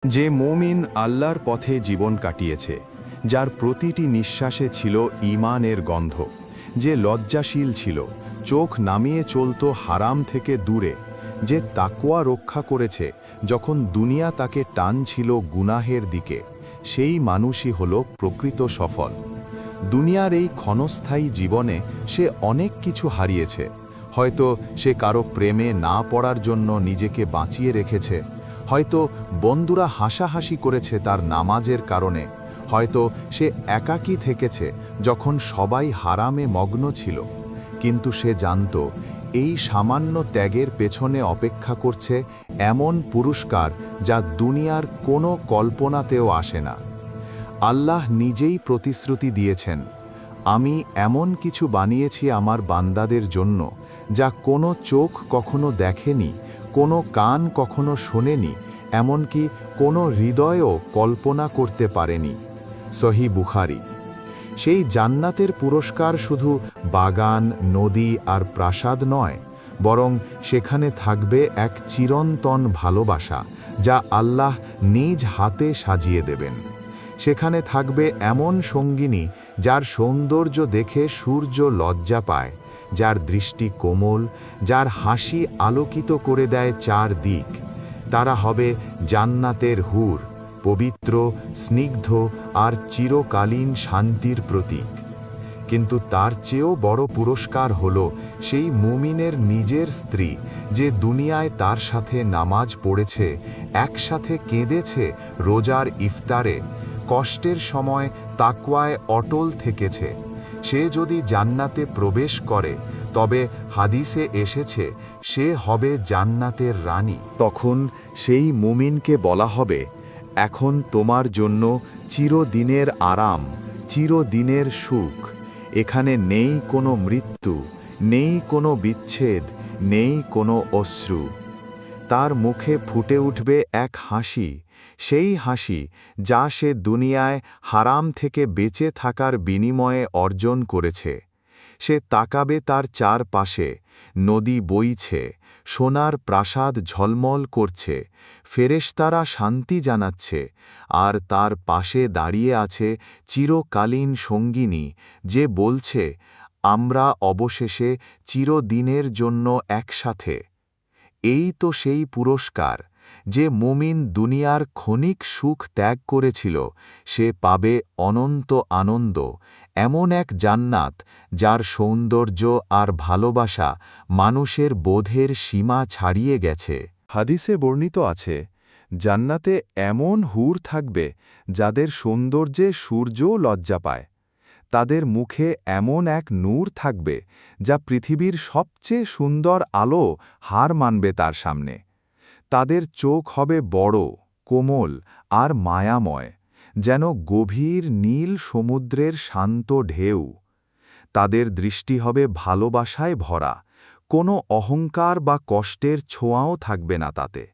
যে মুমিন আল্লাহর পথে জীবন কাটিয়েছে, যার প্রতিটি নিঃশ্বাসে ছিল ঈমানের গন্ধ, যে লজ্জাশীল ছিল, চোখ নামিয়ে চলত হারাম থেকে দূরে, যে তাকওয়া রক্ষা করেছে যখন দুনিয়া তাকে টানছিল গুনাহের দিকে, সেই মানুষই হল প্রকৃত সফল। দুনিয়ার এই ক্ষণস্থায়ী জীবনে সে অনেক কিছু হারিয়েছে। হয়তো সে কারো প্রেমে না পড়ার জন্য নিজেকে বাঁচিয়ে রেখেছে, হয়তো বন্ধুরা হাসাহাসি করেছে তার নামাজের কারণে, হয়তো সে একাকী থেকেছে যখন সবাই হারামে মগ্ন ছিল। কিন্তু সে জানত এই সামান্য ত্যাগের পেছনে অপেক্ষা করছে এমন পুরস্কার যা দুনিয়ার কোনো কল্পনাতেও আসে না। আল্লাহ নিজেই প্রতিশ্রুতি দিয়েছেন, আমি এমন কিছু বানিয়েছি আমার বান্দাদের জন্য যা কোনো চোখ কখনো দেখেনি, কোনো কান কখনো শোনেনি, এমনকি কোনো হৃদয়ও কল্পনা করতে পারেনি। সহিহ বুখারী। সেই জান্নাতের পুরস্কার শুধু বাগান, নদী আর প্রাসাদ নয়, বরং সেখানে থাকবে এক চিরন্তন ভালোবাসা যা আল্লাহ নিজ হাতে সাজিয়ে দেবেন। সেখানে থাকবে এমন সঙ্গিনী যার সৌন্দর্য দেখে সূর্য লজ্জা পায়, যার দৃষ্টি কোমল, যার হাসি আলোকিত করে দেয় চারদিক। তারা হবে জান্নাতের হুর, পবিত্র, স্নিগ্ধ আর চিরকালীন শান্তির প্রতীক। কিন্তু তার চেয়েও বড় পুরস্কার হল সেই মুমিনের নিজের স্ত্রী, যে দুনিয়ায় তার সাথে নামাজ পড়েছে, একসাথে কেঁদেছে রোজার ইফতারে, কষ্টের সময় তাকওয়ায় অটল থেকেছে। সে যদি জান্নাতে প্রবেশ করে, তবে হাদিসে এসেছে সে হবে জান্নাতের রানী। তখন সেই মুমিনকে বলা হবে, এখন তোমার জন্য চিরদিনের আরাম, চিরদিনের সুখ। এখানে নেই কোনো মৃত্যু, নেই কোনো বিচ্ছেদ, নেই কোনো অশ্রু। তার মুখে ফুটে উঠবে এক হাসি, সেই হাসি যা সে দুনিয়ায় হারাম থেকে বেঁচে থাকার বিনিময়ে অর্জন করেছে। সে তাকাবে তার চারপাশে, নদী বইছে, সোনার প্রাসাদ ঝলমল করছে, ফেরেশতারা শান্তি জানাচ্ছে, আর তার পাশে দাঁড়িয়ে আছে চিরকালীন সঙ্গিনী, যে বলছে, আমরা অবশেষে চিরদিনের জন্য একসাথে। এই তো সেই পুরস্কার। যে মুমিন দুনিয়ার ক্ষণিক সুখ ত্যাগ করেছিল, সে পাবে অনন্ত আনন্দ, এমন এক জান্নাত যার সৌন্দর্য আর ভালোবাসা মানুষের বোধের সীমা ছাড়িয়ে গেছে। হাদিসে বর্ণিত আছে, জান্নাতে এমন হুর থাকবে যাদের সৌন্দর্যে সূর্যও লজ্জা পায়। তাদের মুখে এমন এক নূর থাকবে যা পৃথিবীর সবচেয়ে সুন্দর আলো হার মানবে তার সামনে। তাদের চোখ হবে বড়, কোমল আর মায়াময়, যেন গভীর নীল সমুদ্রের শান্ত ঢেউ। তাদের দৃষ্টি হবে ভালোবাসায় ভরা, কোনো অহংকার বা কষ্টের ছোঁয়াও থাকবে না তাতে।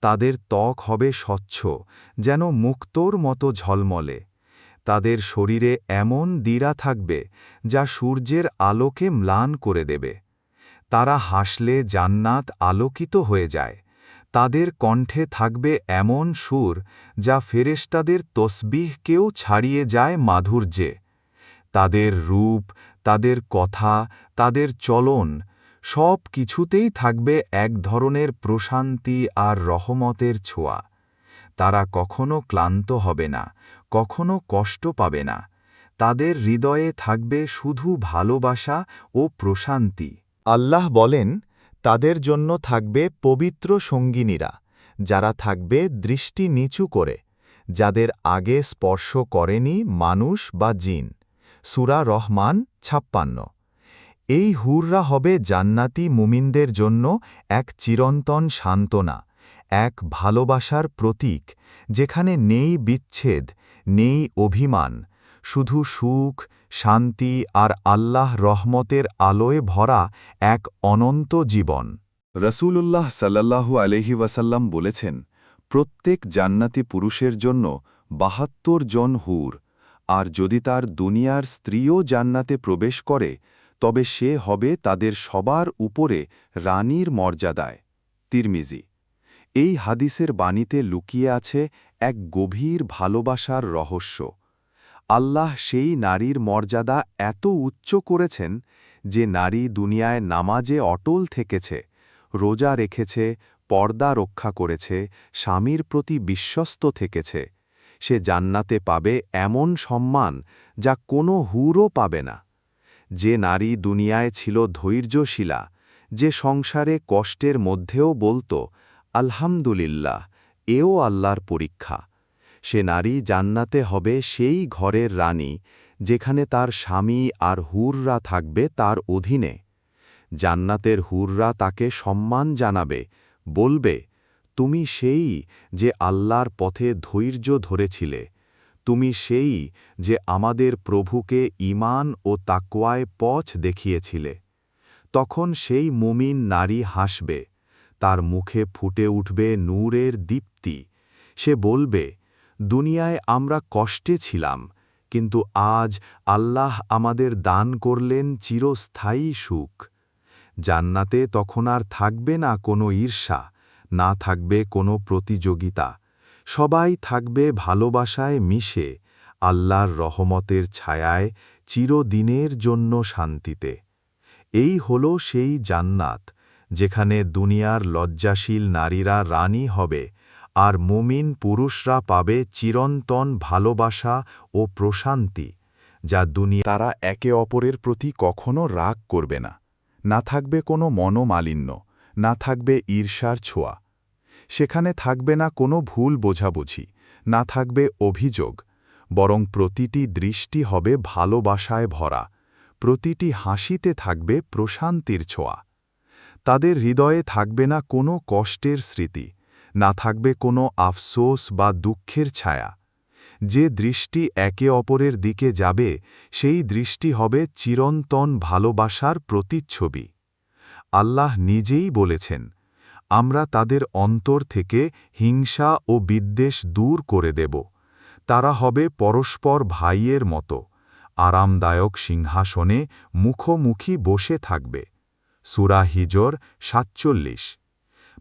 তাদের ত্বক হবে স্বচ্ছ, যেন মুক্তোর মতো ঝলমলে। তাদের শরীরে এমন দ্বিরা থাকবে যা সূর্যের আলোকে ম্লান করে দেবে। তারা হাসলে জান্নাত আলোকিত হয়ে যায়। তাদের কণ্ঠে থাকবে এমন সুর যা ফেরেশতাদের তসবিহকেও ছাড়িয়ে যায় মাধুর্যে। তাদের রূপ, তাদের কথা, তাদের চলন, সব কিছুতেই থাকবে এক ধরনের প্রশান্তি আর রহমতের ছোঁয়া। তারা কখনো ক্লান্ত হবে না, কখনো কষ্ট পাবে না। তাদের হৃদয়ে থাকবে শুধু ভালোবাসা ও প্রশান্তি। আল্লাহ বলেন, তাদের জন্য থাকবে পবিত্র সঙ্গিনীরা, যারা থাকবে দৃষ্টি নিচু করে, যাদের আগে স্পর্শ করেনি মানুষ বা জিন। সূরা রহমান 56। এই হুররা হবে জান্নাতি মুমিনদের জন্য এক চিরন্তন সান্ত্বনা, এক ভালোবাসার প্রতীক, যেখানে নেই বিচ্ছেদ, নেই অভিমান, শুধু সুখ, শান্তি আর আল্লাহ রহমতের আলোয় ভরা এক অনন্ত জীবন। রাসূলুল্লাহ সাল্লাল্লাহু আলাইহি ওয়াসাল্লাম বলেছেন, প্রত্যেক জান্নাতি পুরুষের জন্য ৭২ জন হুর, আর যদি তার দুনিয়ার স্ত্রীও জান্নাতে প্রবেশ করে, তবে সে হবে তাদের সবার উপরে রানীর মর্যাদায়। তিরমিজি। এই হাদিসের বাণীতে লুকিয়ে আছে এক গভীর ভালোবাসার রহস্য। আল্লাহ সেই নারীর মর্যাদা এত উচ্চ করেছেন যে নারী দুনিয়ায় নামাজে অটল থেকেছে, রোজা রেখেছে, পর্দা রক্ষা করেছে, স্বামীর প্রতি বিশ্বস্ত থেকেছে, সে জান্নাতে পাবে এমন সম্মান যা কোনো হুরও পাবে না। যে নারী দুনিয়ায় ছিল ধৈর্যশীলা, যে সংসারে কষ্টের মধ্যেও বলতো আলহামদুলিল্লাহ, এও আল্লাহর পরীক্ষা, সে নারী জান্নাতে হবে সেই ঘরের রানী যেখানে তার স্বামী আর হুররা থাকবে তার অধীনে। জান্নাতের হুররা তাকে সম্মান জানাবে, বলবে, তুমি সেই যে আল্লাহর পথে ধৈর্য ধরেছিলে, তুমি সেই যে আমাদের প্রভুকে ঈমান ও তাকওয়ায় পথ দেখিয়েছিলে। তখন সেই মুমিন নারী হাসবে, তার মুখে ফুটে উঠবে নূরের দীপ্তি, সে বলবে, দুনিয়ায় আমরা কষ্টে ছিলাম, কিন্তু আজ আল্লাহ আমাদের দান করলেন চিরস্থায়ী সুখ। জান্নাতে তখন আর থাকবে না কোনো ঈর্ষা, না থাকবে কোনো প্রতিযোগিতা, সবাই থাকবে ভালোবাসায় মিশে, আল্লাহর রহমতের ছায়ায় চিরদিনের জন্য শান্তিতে। এই হলো সেই জান্নাত যেখানে দুনিয়ার লজ্জাশীল নারীরা রানী হবে আর মুমিন পুরুষরা পাবে চিরন্তন ভালোবাসা ও প্রশান্তি, যা দুনিয়া। তারা একে অপরের প্রতি কখনো রাগ করবে না, না থাকবে কোনো মনোমালিন্য, না থাকবে ঈর্ষার ছোঁয়া। সেখানে থাকবে না কোনো ভুল বোঝাবুঝি, না থাকবে অভিযোগ, বরং প্রতিটি দৃষ্টি হবে ভালোবাসায় ভরা, প্রতিটি হাসিতে থাকবে প্রশান্তির ছোঁয়া। তাদের হৃদয়ে থাকবে না কোনো কষ্টের স্মৃতি, না থাকবে কোনো আফসোস বা দুঃখের ছায়া। যে দৃষ্টি একে অপরের দিকে যাবে সেই দৃষ্টি হবে চিরন্তন ভালোবাসার প্রতিচ্ছবি। আল্লাহ নিজেই বলেছেন, আমরা তাদের অন্তর থেকে হিংসা ও বিদ্বেষ দূর করে দেব, তারা হবে পরস্পর ভাইয়ের মতো, আরামদায়ক সিংহাসনে মুখোমুখি বসে থাকবে। সূরা হিজর ৪৭।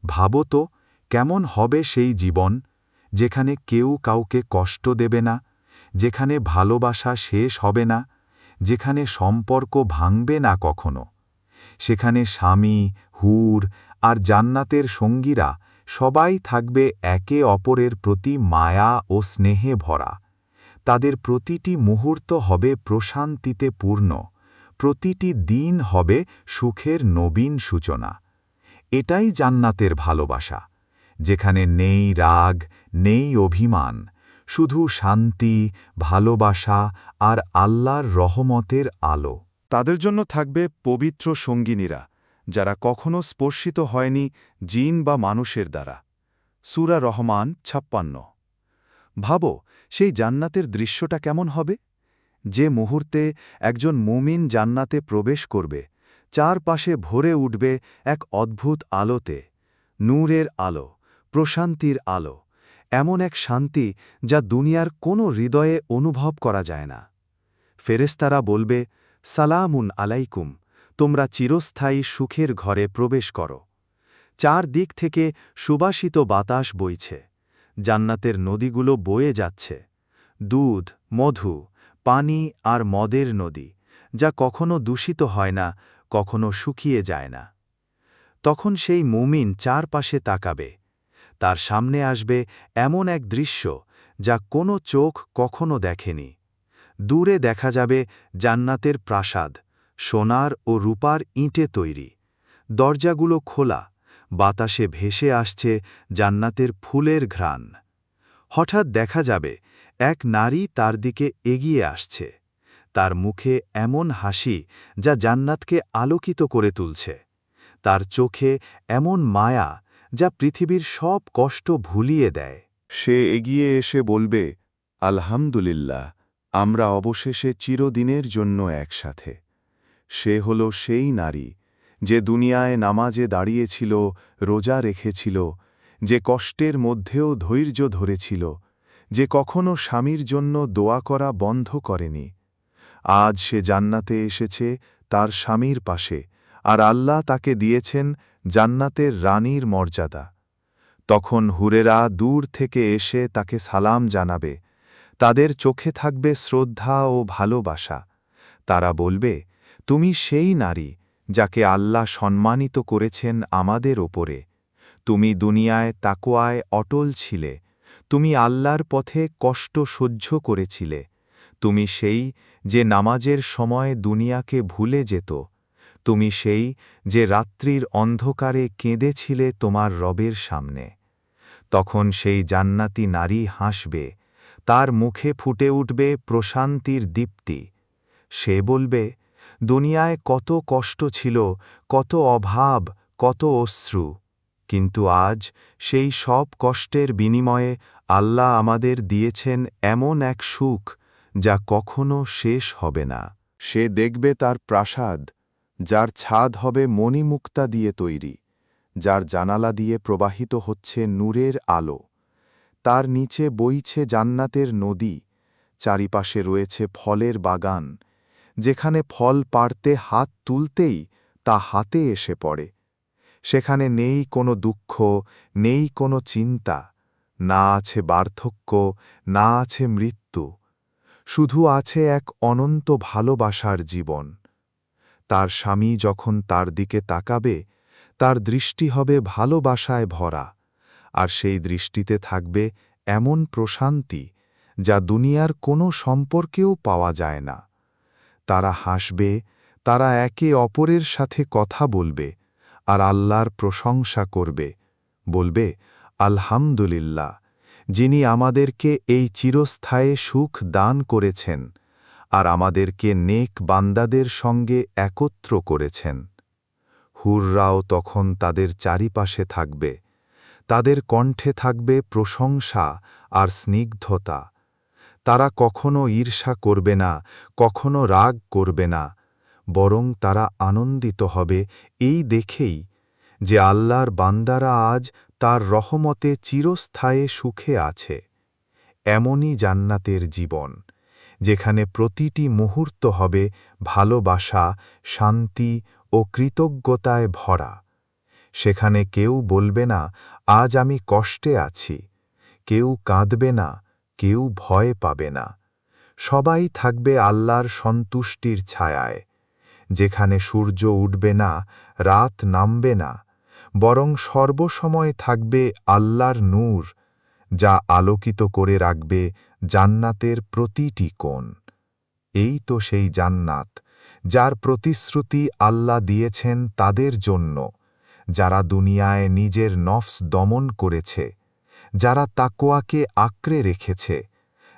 ভাবো তো, কেমন হবে সেই জীবন, যেখানে কেউ কাউকে কষ্ট দেবে না, যেখানে ভালোবাসা শেষ হবে না, যেখানে সম্পর্ক ভাঙবে না কখনো। সেখানে স্বামী, হুর আর জান্নাতের সঙ্গীরা সবাই থাকবে একে অপরের প্রতি মায়া ও স্নেহে ভরা। তাদের প্রতিটি মুহূর্ত হবে প্রশান্তিতে পূর্ণ, প্রতিটি দিন হবে সুখের নবীন সূচনা। এটাই জান্নাতের ভালোবাসা, যেখানে নেই রাগ, নেই অভিমান, শুধু শান্তি, ভালোবাসা আর আল্লাহর রহমতের আলো। তাদের জন্য থাকবে পবিত্র সঙ্গিনীরা, যারা কখনো স্পর্শিত হয়নি জিন বা মানুষের দ্বারা। সূরা রহমান ৫৬। ভাবো, সেই জান্নাতের দৃশ্যটা কেমন হবে? যে মুহূর্তে একজন মুমিন জান্নাতে প্রবেশ করবে, চারপাশে ভরে উঠবে এক অদ্ভুত আলোতে, নূরের আলো, প্রশান্তির আলো, এমন এক শান্তি যা দুনিয়ার কোনো হৃদয়ে অনুভব করা যায় না। ফেরেশতারা বলবে, সালামুন আলাইকুম, তোমরা চিরস্থায়ী সুখের ঘরে প্রবেশ করো। চার দিক থেকে সুবাসিত বাতাস বইছে, জান্নাতের নদীগুলো বয়ে যাচ্ছে, দুধ, মধু, পানি আর মদের নদী, যা কখনো দূষিত হয় না, কখনো শুকিয়ে যায় না। তখন সেই মুমিন চারপাশে তাকাবে, তার সামনে আসবে এমন এক দৃশ্য যা কোনো চোখ কখনো দেখেনি। দূরে দেখা যাবে জান্নাতের প্রাসাদ, সোনার ও রূপার ইঁটে তৈরি, দরজাগুলো খোলা, বাতাসে ভেসে আসছে জান্নাতের ফুলের ঘ্রাণ। হঠাৎ দেখা যাবে এক নারী তার দিকে এগিয়ে আসছে, তার মুখে এমন হাসি যা জান্নাতকে আলোকিত করে তুলছে, তার চোখে এমন মায়া যা পৃথিবীর সব কষ্ট ভুলিয়ে দেয়। সে এগিয়ে এসে বলবে, আলহামদুলিল্লাহ, আমরা অবশেষে চিরদিনের জন্য একসাথে। সে হল সেই নারী যে দুনিয়ায় নামাজে দাঁড়িয়েছিল, রোজা রেখেছিল, যে কষ্টের মধ্যেও ধৈর্য ধরেছিল, যে কখনো স্বামীর জন্য দোয়া করা বন্ধ করেনি। আজ সে জান্নাতে এসেছে তার স্বামীর পাশে, আর আল্লাহ তাকে দিয়েছেন জান্নাতের রানীর মর্যাদা। তখন হুরেরা দূর থেকে এসে তাকে সালাম জানাবে। তাদের চোখে থাকবে শ্রদ্ধা ও ভালোবাসা। তারা বলবে, তুমি সেই নারী যাকে আল্লাহ সম্মানিত করেছেন আমাদের ওপরে। তুমি দুনিয়ায় তাকওয়ায় অটল ছিলে। তুমি আল্লাহর পথে কষ্ট সহ্য করেছিলে। তুমি সেই যে নামাজের সময় দুনিয়াকে ভুলে যেত। তুমি সেই যে রাত্রির অন্ধকারে কেঁদেছিলে তোমার রবের সামনে। তখন সেই জান্নাতি নারী হাসবে, তার মুখে ফুটে উঠবে প্রশান্তির দীপ্তি। সে বলবে, দুনিয়ায় কত কষ্ট ছিল, কত অভাব, কত অশ্রু, কিন্তু আজ সেই সব কষ্টের বিনিময়ে আল্লাহ আমাদের দিয়েছেন এমন এক সুখ যা কখনো শেষ হবে না। সে দেখবে তার প্রাসাদ, যার ছাদ হবে মণিমুক্তা দিয়ে তৈরি, যার জানালা দিয়ে প্রবাহিত হচ্ছে নূরের আলো। তার নিচে বইছে জান্নাতের নদী, চারিপাশে রয়েছে ফলের বাগান, যেখানে ফল পাড়তে হাত তুলতেই তা হাতে এসে পড়ে। সেখানে নেই কোনো দুঃখ, নেই কোনো চিন্তা, না আছে বার্ধক্য, না আছে মৃত্যু, শুধু আছে এক অনন্ত ভালোবাসার জীবন। তার স্বামী যখন তার দিকে তাকাবে, তার দৃষ্টি হবে ভালোবাসায় ভরা, আর সেই দৃষ্টিতে থাকবে এমন প্রশান্তি যা দুনিয়ার কোনো সম্পর্কেও পাওয়া যায় না। তারা হাসবে, তারা একে অপরের সাথে কথা বলবে, আর আল্লাহর প্রশংসা করবে, বলবে, আলহামদুলিল্লাহ, যিনি আমাদেরকে এই চিরস্থায়ী সুখ দান করেছেন আর আমাদেরকে নেক বান্দাদের সঙ্গে একত্র করেছেন। হুররাও তখন তাদের চারিপাশে থাকবে। তাদের কণ্ঠে থাকবে প্রশংসা আর স্নিগ্ধতা। তারা কখনো ঈর্ষা করবে না, কখনো রাগ করবে না, বরং তারা আনন্দিত হবে এই দেখেই যে আল্লাহর বান্দারা আজ তার রহমতে চিরস্থায়ী সুখে আছে। এমনই জান্নাতের জীবন, যেখানে প্রতিটি মুহূর্ত হবে ভালোবাসা, শান্তি ও কৃতজ্ঞতায় ভরা। সেখানে কেউ বলবে না, আজ আমি কষ্টে আছি। কেউ কাঁদবে না, কেউ ভয় পাবে না। সবাই থাকবে আল্লাহর সন্তুষ্টির ছায়ায়, যেখানে সূর্য উঠবে না, রাত নামবে না, বরং সর্বসময় থাকবে আল্লাহর নূর, যা আলোকিত করে রাখবে জান্নাতের প্রতিটি কোণ। এই তো সেই জান্নাত, যার প্রতিশ্রুতি আল্লাহ দিয়েছেন তাদের জন্য, যারা দুনিয়ায় নিজের নফস দমন করেছে, যারা তাকওয়াকে আঁকড়ে রেখেছে,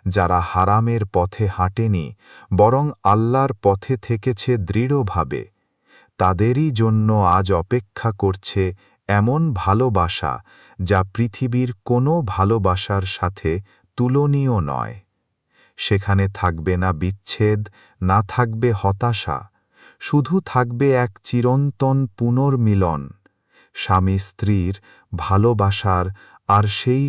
যারা হারামের পথে হাঁটেনি, বরং আল্লাহর পথে থেকেছে দৃঢ়ভাবে। তাদেরই জন্য আজ অপেক্ষা করছে এমন ভালোবাসা যা পৃথিবীর কোনো ভালোবাসার সাথে তুলনীয় নয়। সেখানে থাকবে না বিচ্ছেদ, না থাকবে হতাশা, শুধু থাকবে এক চিরন্তন পুনর্মিলন, স্বামী স্ত্রীর ভালোবাসার আর সেই